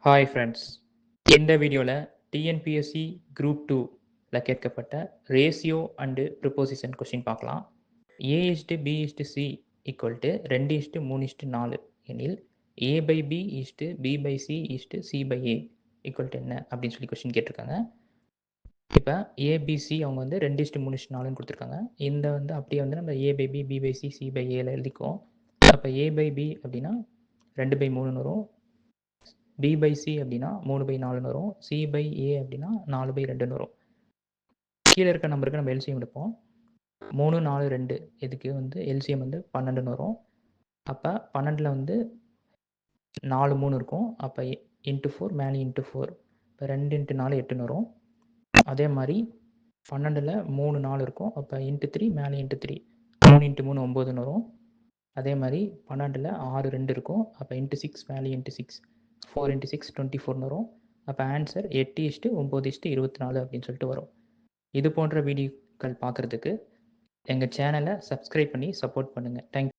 Hi friends. இந்த வீடியோவில் TNPSC group 2ல கேட்கப்பட்ட ரேஷியோ அண்டு ப்ரிப்போசிஷன் கொஸ்டின் பார்க்கலாம். A:B:C ஈக்குவல் டு 2:3:4 எனில் A/B:B/C/C/A ஈக்குவல் டு என்ன அப்படின்னு சொல்லி கொஸ்டின் கேட்டிருக்காங்க. இப்போ ஏபிசி அவங்க வந்து 2:3:4 கொடுத்துருக்காங்க. இந்த வந்து அப்படியே வந்து நம்ம A/B B/C C/Aல எழுதிக்குவோம். அப்போ A/B அப்படின்னா 2/3 வரும். B/C அப்படின்னா 3/4 வரும். C/A அப்படின்னா 4/2 வரும். கீழே இருக்க நம்பருக்கு நம்ம எல்சிஎம் எடுப்போம். 3 4 2 இதுக்கு வந்து எல்சிஎம் வந்து 12 வரும். அப்போ 12ல் வந்து 4 3 இருக்கும். அப்போ இன்ட்டு 4 மேலே இன்ட்டு 4 இப்போ 2 × 4 8 வரும். அதே மாதிரி 12ல் 3 4 இருக்கும். அப்போ இன்ட்டு 3 மேலே இன்ட்டு 3 3 × 3 9 வரும். அதே மாதிரி 12ல் 6 2 இருக்கும். அப்போ இன்ட்டு 6 மேலே இன்ட்டு 6 4 × 6 24 வரும். அப்போ ஆன்சர் 8:9:24 அப்படின்னு சொல்லிட்டு வரும். இது போன்ற வீடியோக்கள் பார்க்குறதுக்கு எங்கள் சேனலை சப்ஸ்கிரைப் பண்ணி சப்போர்ட் பண்ணுங்கள். தேங்க்யூ.